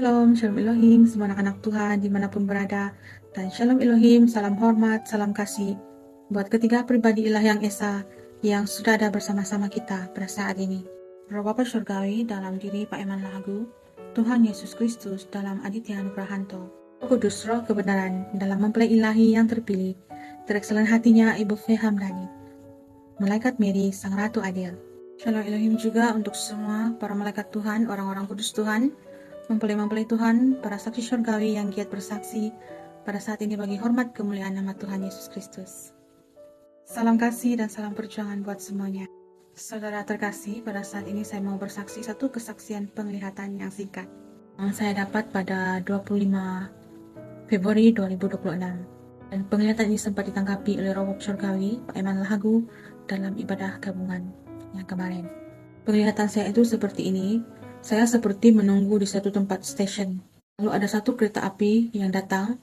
Shalom, Shalom Elohim, semua anak-anak Tuhan dimanapun berada. Dan Shalom Elohim, salam hormat, salam kasih buat ketiga pribadi ilah yang esa yang sudah ada bersama-sama kita pada saat ini. Roh Bapa Surgawi dalam diri Pak Eman Lahagu, Tuhan Yesus Kristus dalam Aditya Nugrahanto, Roh Kudus Roh Kebenaran dalam mempelai ilahi yang terpilih, terekselen hatinya Ibu Fe Hamdani, Malaikat Mary, Sang Ratu Adil. Shalom Elohim juga untuk semua para malaikat Tuhan, orang-orang kudus Tuhan, mempelai-mempelai Tuhan, para saksi surgawi yang giat bersaksi pada saat ini bagi hormat kemuliaan nama Tuhan Yesus Kristus. Salam kasih dan salam perjuangan buat semuanya. Saudara terkasih, pada saat ini saya mau bersaksi satu kesaksian penglihatan yang singkat yang saya dapat pada 25 Februari 2026. Dan penglihatan ini sempat ditanggapi oleh Roh Surgawi, Pak Eman Lahagu, dalam ibadah gabungan yang kemarin. Penglihatan saya itu seperti ini. Saya seperti menunggu di satu tempat stesen. Lalu ada satu kereta api yang datang,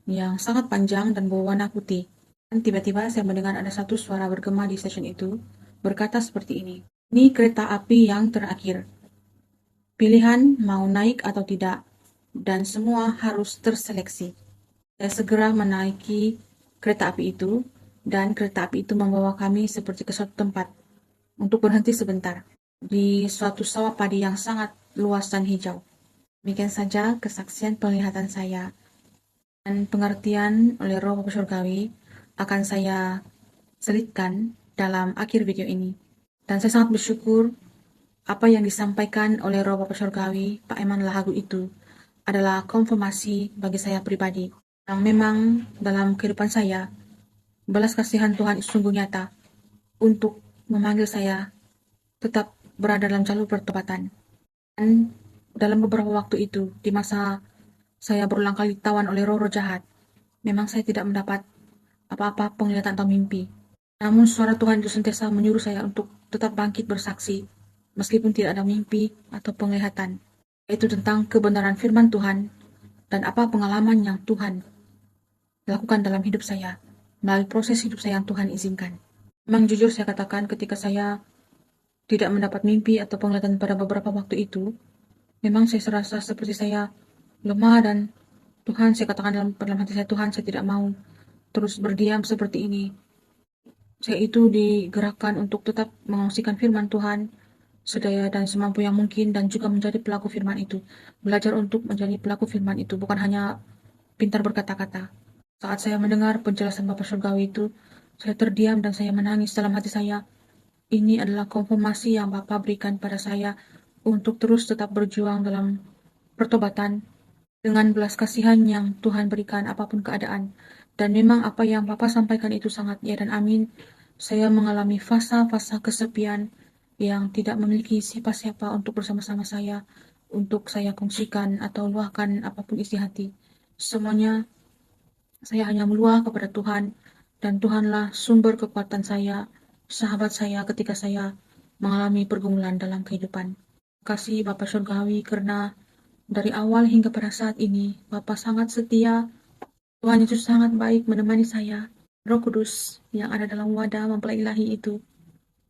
yang sangat panjang dan berwarna putih. Dan tiba-tiba saya mendengar ada satu suara bergema di stesen itu, berkata seperti ini. Ini kereta api yang terakhir. Pilihan mau naik atau tidak, dan semua harus terseleksi. Saya segera menaiki kereta api itu, dan kereta api itu membawa kami seperti ke suatu tempat untuk berhenti sebentar di suatu sawah padi yang sangat luas dan hijau. Demikian saja kesaksian penglihatan saya dan pengertian oleh Roh Bapa Surgawi akan saya selitkan dalam akhir video ini. Dan saya sangat bersyukur apa yang disampaikan oleh Roh Bapa Surgawi, Pak Eman Lahagu itu adalah konfirmasi bagi saya pribadi. Yang memang dalam kehidupan saya, belas kasihan Tuhan sungguh nyata untuk memanggil saya tetap berada dalam jalur pertobatan. Dan dalam beberapa waktu itu, di masa saya berulang kali ditawan oleh roh-roh jahat, memang saya tidak mendapat apa-apa penglihatan atau mimpi. Namun suara Tuhan itu sentiasa menyuruh saya untuk tetap bangkit bersaksi, meskipun tidak ada mimpi atau penglihatan, yaitu tentang kebenaran firman Tuhan dan apa pengalaman yang Tuhan lakukan dalam hidup saya, melalui proses hidup saya yang Tuhan izinkan. Memang jujur saya katakan ketika saya tidak mendapat mimpi atau penglihatan pada beberapa waktu itu, memang saya serasa seperti saya lemah dan Tuhan, saya katakan dalam hati saya, Tuhan, saya tidak mau terus berdiam seperti ini. Saya itu digerakkan untuk tetap mengungsikan firman Tuhan sedaya dan semampu yang mungkin dan juga menjadi pelaku firman itu. Belajar untuk menjadi pelaku firman itu, bukan hanya pintar berkata-kata. Saat saya mendengar penjelasan Bapak Surgawi itu, saya terdiam dan saya menangis dalam hati saya. Ini adalah konfirmasi yang Bapak berikan pada saya untuk terus tetap berjuang dalam pertobatan dengan belas kasihan yang Tuhan berikan apapun keadaan. Dan memang apa yang Bapak sampaikan itu sangat ya dan amin. Saya mengalami fasa-fasa kesepian yang tidak memiliki siapa-siapa untuk bersama-sama saya, untuk saya kongsikan atau luahkan apapun isi hati. Semuanya saya hanya meluah kepada Tuhan, dan Tuhanlah sumber kekuatan saya, sahabat saya ketika saya mengalami pergumulan dalam kehidupan. Terima kasih Bapak Surgawi karena dari awal hingga pada saat ini, Bapa sangat setia, Tuhan Yesus sangat baik menemani saya. Roh Kudus yang ada dalam wadah mempelai ilahi itu,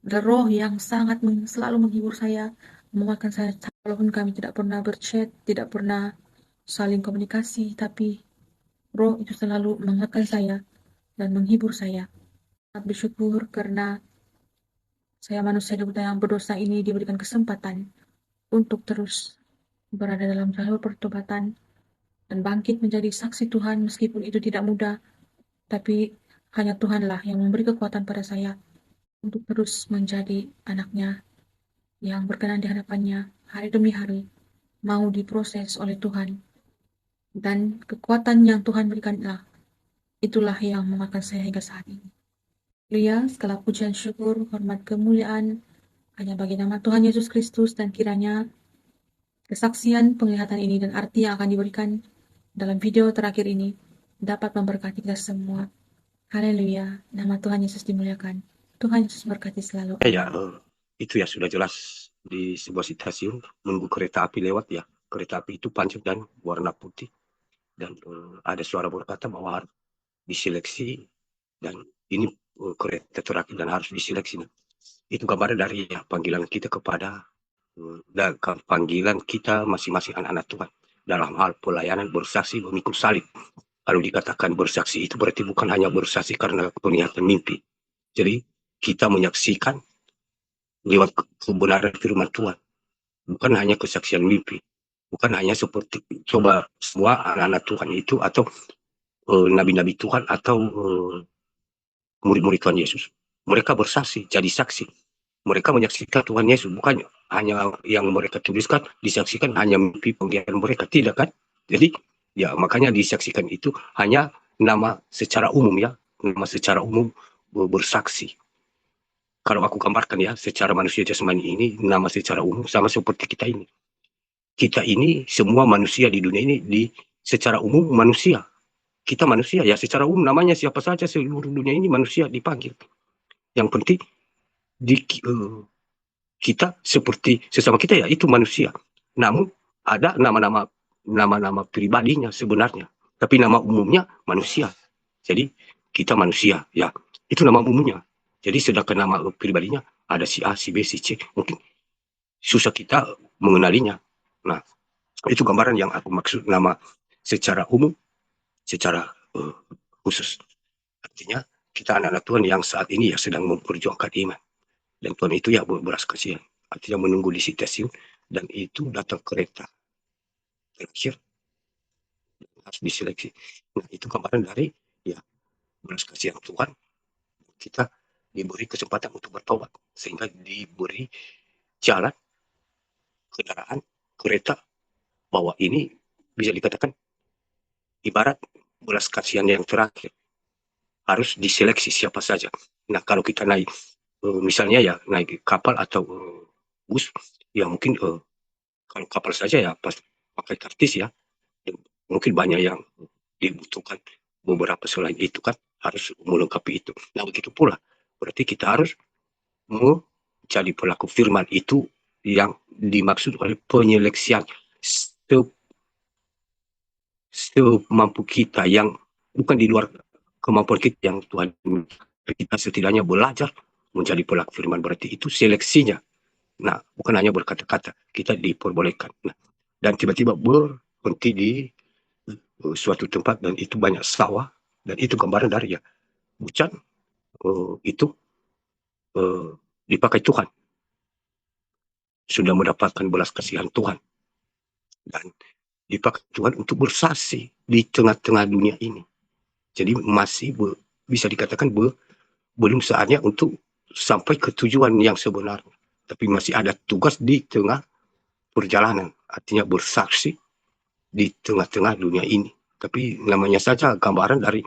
adalah roh yang sangat selalu menghibur saya, menguatkan saya, walaupun kami tidak pernah berchat, tidak pernah saling komunikasi, tapi roh itu selalu menguatkan saya dan menghibur saya. Sangat bersyukur karena saya manusia yang berdosa ini diberikan kesempatan untuk terus berada dalam jalur pertobatan dan bangkit menjadi saksi Tuhan meskipun itu tidak mudah, tapi hanya Tuhanlah yang memberi kekuatan pada saya untuk terus menjadi anaknya yang berkenan di hadapannya hari demi hari, mau diproses oleh Tuhan. Dan kekuatan yang Tuhan berikanlah, itulah yang menguatkan saya hingga saat ini. Haleluya, segala pujian syukur, hormat kemuliaan hanya bagi nama Tuhan Yesus Kristus, dan kiranya kesaksian penglihatan ini dan arti yang akan diberikan dalam video terakhir ini dapat memberkati kita semua. Haleluya, nama Tuhan Yesus dimuliakan. Tuhan Yesus berkati selalu. Ya, itu ya sudah jelas di sebuah stasiun menunggu kereta api lewat ya. Kereta api itu panjang dan warna putih. Dan ada suara berkata bahwa harus diseleksi dan ini kereta terakhir dan harus diseleksi. Itu gambar dari ya, panggilan kita kepada dan panggilan kita masing-masing anak-anak Tuhan dalam hal pelayanan bersaksi memikul salib. Kalau dikatakan bersaksi itu berarti bukan hanya bersaksi karena penglihatan mimpi. Jadi kita menyaksikan lewat kebenaran firman Tuhan. Bukan hanya kesaksian mimpi. Bukan hanya seperti coba semua anak-anak Tuhan itu atau nabi-nabi Tuhan atau murid-murid Tuhan Yesus. Mereka bersaksi, jadi saksi. Mereka menyaksikan Tuhan Yesus, bukan hanya yang mereka tuliskan, disaksikan hanya mimpi penglihatan mereka, tidak kan? Jadi, ya makanya disaksikan itu hanya nama secara umum ya, nama secara umum bersaksi. Kalau aku gambarkan ya, secara manusia jasmani ini, nama secara umum sama seperti kita ini. Kita ini semua manusia di dunia ini secara umum manusia. Kita manusia ya secara umum namanya siapa saja seluruh dunia ini manusia dipanggil. Yang penting kita seperti sesama kita ya itu manusia. Namun ada nama-nama pribadinya sebenarnya. Tapi nama umumnya manusia. Jadi kita manusia ya. Itu nama umumnya. Jadi sedangkan nama pribadinya ada si A, si B, si C. Mungkin susah kita mengenalinya. Nah, itu gambaran yang aku maksud nama secara umum, secara khusus. Artinya kita anak-anak Tuhan yang saat ini ya sedang memperjuangkan iman. Dan Tuhan itu ya beras kasihan. Artinya menunggu di stasiun dan itu datang kereta terakhir harus diseleksi. Nah itu gambaran dari ya beras kasihan Tuhan kita diberi kesempatan untuk bertobat sehingga diberi jalan kendaraan kereta bahwa ini bisa dikatakan ibarat belas kasihan yang terakhir harus diseleksi siapa saja. Nah kalau kita naik misalnya ya naik kapal atau bus ya mungkin kalau kapal saja ya pas pakai kartis ya mungkin banyak yang dibutuhkan beberapa selain itu kan harus melengkapi itu. Nah begitu pula berarti kita harus menjadi pelaku firman itu yang dimaksud oleh penyeleksian semampu kita yang bukan di luar kemampuan kita yang Tuhan kita setidaknya belajar menjadi pelaku firman berarti itu seleksinya. Nah bukan hanya berkata-kata kita diperbolehkan. Nah, dan tiba-tiba berhenti di suatu tempat dan itu banyak sawah dan itu gambaran dari ya hujan itu dipakai Tuhan sudah mendapatkan belas kasihan Tuhan dan dipakai Tuhan untuk bersaksi di tengah-tengah dunia ini. Jadi masih bisa dikatakan belum saatnya untuk sampai ke tujuan yang sebenarnya. Tapi masih ada tugas di tengah perjalanan. Artinya bersaksi di tengah-tengah dunia ini. Tapi namanya saja gambaran dari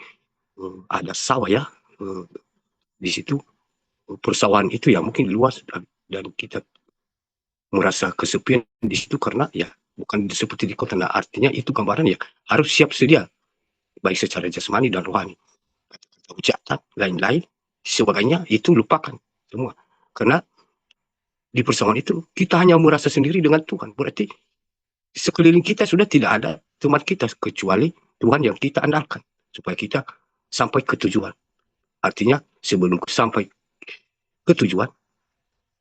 ada sawah ya. Di situ persawahan itu ya mungkin luas dan kita merasa kesepian di situ karena ya bukan seperti di kota. Nah artinya itu gambaran ya harus siap sedia baik secara jasmani dan rohani. Ucapan lain-lain sebagainya itu lupakan semua karena di persamaan itu kita hanya merasa sendiri dengan Tuhan. Berarti sekeliling kita sudah tidak ada teman kita kecuali Tuhan yang kita andalkan supaya kita sampai ke tujuan. Artinya sebelum sampai ke tujuan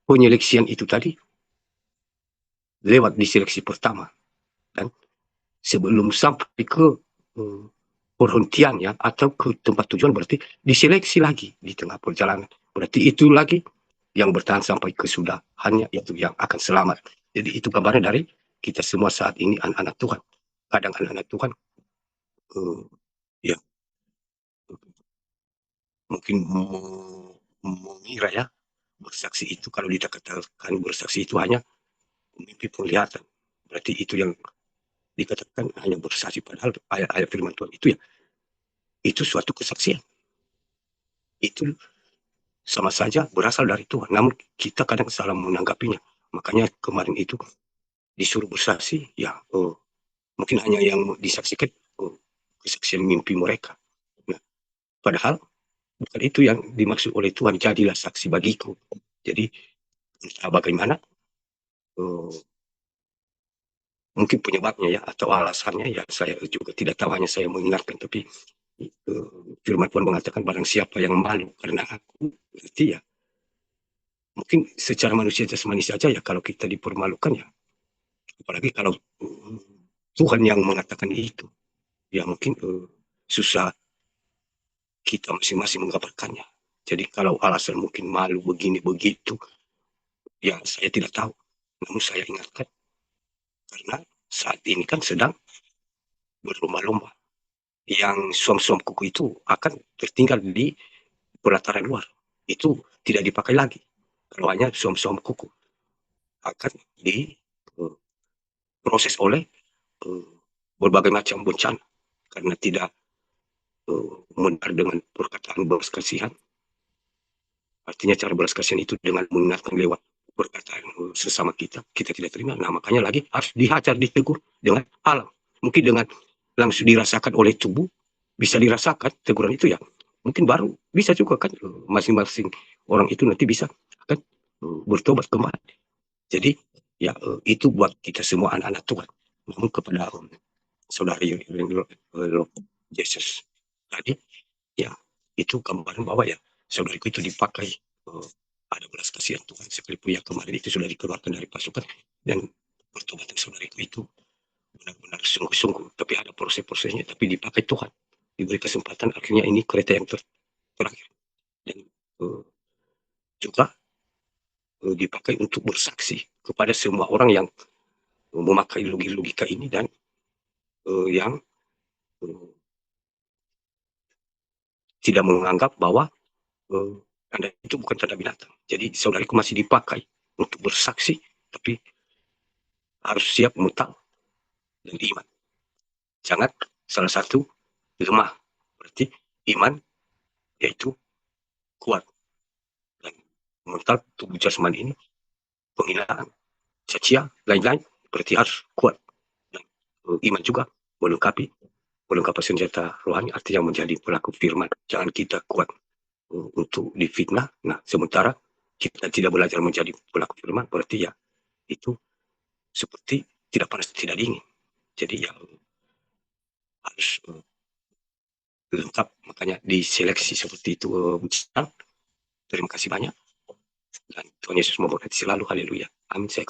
penyeleksian itu tadi lewat di seleksi pertama dan sebelum sampai ke perhentian ya atau ke tempat tujuan berarti diseleksi lagi di tengah perjalanan. Berarti itu lagi yang bertahan sampai kesudahannya itu yang akan selamat. Jadi itu gambaran dari kita semua saat ini anak-anak Tuhan. Kadang anak-anak Tuhan ya mungkin mengira ya bersaksi itu kalau dikatakan bersaksi itu hanya mimpi penglihatan. Berarti itu yang dikatakan hanya bersaksi padahal ayat-ayat firman Tuhan itu ya itu suatu kesaksian. Itu sama saja berasal dari Tuhan. Namun kita kadang salah menanggapinya. Makanya kemarin itu disuruh bersaksi, ya mungkin hanya yang disaksikan kesaksian mimpi mereka. Nah, padahal bukan itu yang dimaksud oleh Tuhan. Jadilah saksi bagiku. Jadi entah bagaimana mungkin penyebabnya ya atau alasannya ya saya juga tidak tahu, hanya saya mengingatkan. Tapi firman Tuhan mengatakan barang siapa yang malu karena aku berarti ya mungkin secara manusia jasmani saja ya kalau kita dipermalukan ya apalagi kalau Tuhan yang mengatakan itu. Ya mungkin susah kita masing-masing menggambarkannya. Jadi kalau alasan mungkin malu begini begitu, ya saya tidak tahu. Namun saya ingatkan, karena saat ini kan sedang berlomba-lomba. Yang suam-suam kuku itu akan tertinggal di pelataran luar. Itu tidak dipakai lagi. Kalau hanya suam-suam kuku akan diproses oleh berbagai macam bencana. Karena tidak mendengar dengan perkataan belas kasihan. Artinya cara belas kasihan itu dengan mengingatkan lewat perkataan sesama kita, kita tidak terima. Nah makanya lagi harus dihajar, ditegur dengan alam. Mungkin dengan langsung dirasakan oleh tubuh, bisa dirasakan teguran itu ya. Mungkin baru bisa juga kan masing-masing orang itu nanti bisa kan bertobat kembali. Jadi ya itu buat kita semua anak-anak Tuhan. Namun kepada saudara yang Yesus tadi, ya itu gambaran bahwa ya saudariku itu dipakai ada belas kasihan Tuhan, sekalipun yang kemarin itu sudah dikeluarkan dari pasukan, dan pertobatan saudariku itu benar-benar sungguh-sungguh, tapi ada proses-prosesnya, tapi dipakai Tuhan, diberi kesempatan, akhirnya ini kereta yang terakhir, dan juga dipakai untuk bersaksi kepada semua orang yang memakai logika ini, dan yang tidak menganggap bahwa tanda itu bukan tanda binatang. Jadi saudariku masih dipakai untuk bersaksi, tapi harus siap mutal dan iman. Jangan salah satu lemah. Berarti iman yaitu kuat. Dan mental tubuh jasmani ini, penghinaan, cacian, lain-lain, berarti harus kuat. Dan iman juga melengkapi senjata rohani, artinya menjadi pelaku firman. Jangan kita kuat untuk difitnah. Nah, sementara kita tidak belajar menjadi pelaku firman, berarti ya itu seperti tidak panas tidak dingin. Jadi ya harus lengkap, makanya diseleksi seperti itu. Terima kasih banyak, dan Tuhan Yesus memberkati selalu. Haleluya, amin. Saya